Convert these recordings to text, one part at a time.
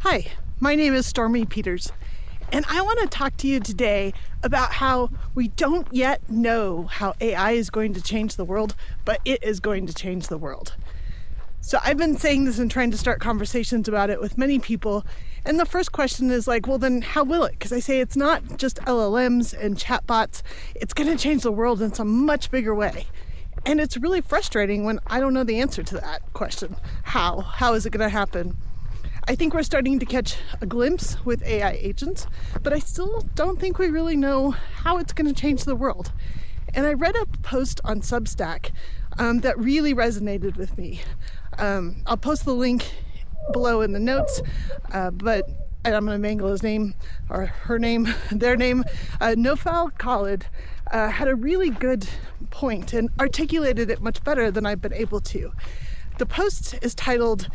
Hi, my name is Stormy Peters, and I want to talk to you today about how we don't yet know how AI is going to change the world, but it is going to change the world. So I've been saying this and trying to start conversations about it with many people, and the first question is like, well then how will it? Because I say it's not just LLMs and chatbots, it's going to change the world in some much bigger way. And it's really frustrating when I don't know the answer to that question. How is it going to happen? I think we're starting to catch a glimpse with AI agents, but I still don't think we really know how it's going to change the world. And I read a post on Substack that really resonated with me. I'll post the link below in the notes, but I'm going to mangle his name or her name, their name. Nofal Khalid had a really good point and articulated it much better than I've been able to. The post is titled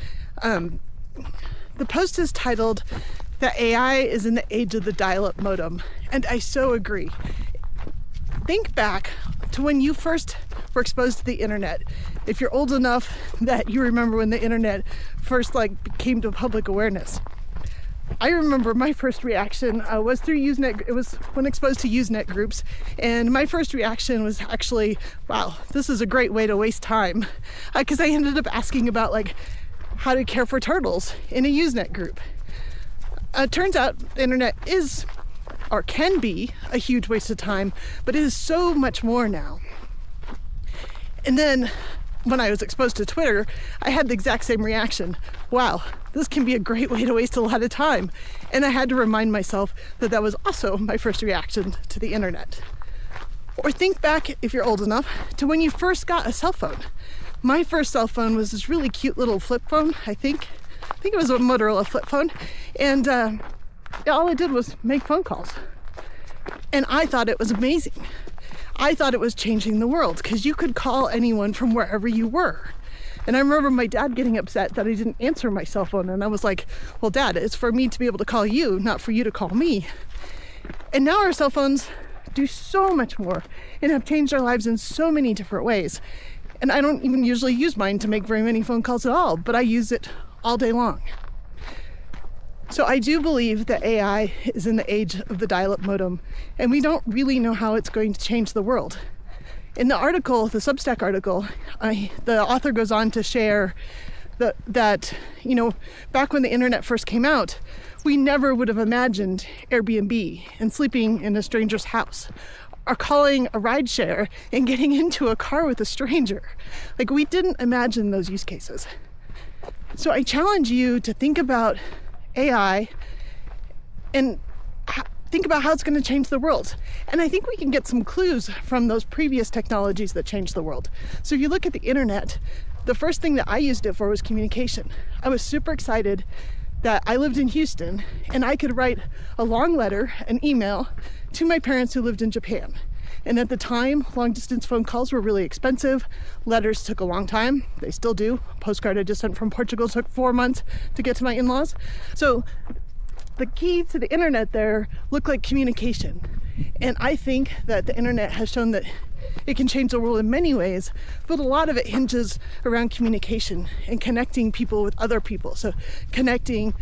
that AI is in the age of the dial-up modem, and I so agree. Think back to when you first were exposed to the internet. If you're old enough that you remember when the internet first came to public awareness. I remember my first reaction was through Usenet. It was when exposed to Usenet groups, and my first reaction was actually, wow, this is a great way to waste time, because I ended up asking about how to care for turtles in a Usenet group. Turns out the internet is, or can be, a huge waste of time, but it is so much more now. And then when I was exposed to Twitter, I had the exact same reaction. Wow, this can be a great way to waste a lot of time. And I had to remind myself that that was also my first reaction to the internet. Or think back, if you're old enough, to when you first got a cell phone. My first cell phone was this really cute little flip phone, I think it was a Motorola flip phone, and all it did was make phone calls. And I thought it was amazing. I thought it was changing the world because you could call anyone from wherever you were. And I remember my dad getting upset that I didn't answer my cell phone, and I was like, well, Dad, it's for me to be able to call you, not for you to call me. And now our cell phones do so much more and have changed our lives in so many different ways. And I don't even usually use mine to make very many phone calls at all, but I use it all day long. So I do believe that AI is in the age of the dial-up modem, and we don't really know how it's going to change the world. In the article, the Substack article, the author goes on to share that back when the internet first came out, we never would have imagined Airbnb and sleeping in a stranger's house, or calling a rideshare and getting into a car with a stranger. We didn't imagine those use cases. So I challenge you to think about AI and think about how it's going to change the world. And I think we can get some clues from those previous technologies that changed the world. So if you look at the internet, the first thing that I used it for was communication. I was super excited that I lived in Houston and I could write a long letter, an email, to my parents who lived in Japan. And at the time, long distance phone calls were really expensive. Letters took a long time. They still do. Postcard I just sent from Portugal took 4 months to get to my in-laws. So the key to the internet there looked like communication. And I think that the internet has shown that it can change the world in many ways, but a lot of it hinges around communication and connecting people with other people. So connecting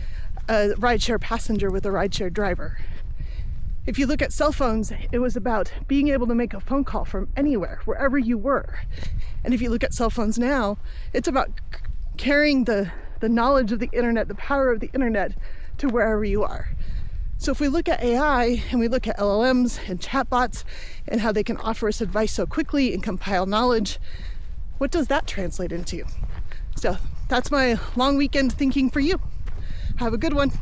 a rideshare passenger with a rideshare driver. If you look at cell phones, it was about being able to make a phone call from anywhere, wherever you were. And if you look at cell phones now, it's about carrying the knowledge of the internet, the power of the internet to wherever you are. So if we look at AI and we look at LLMs and chatbots and how they can offer us advice so quickly and compile knowledge, what does that translate into? So that's my long weekend thinking for you. Have a good one.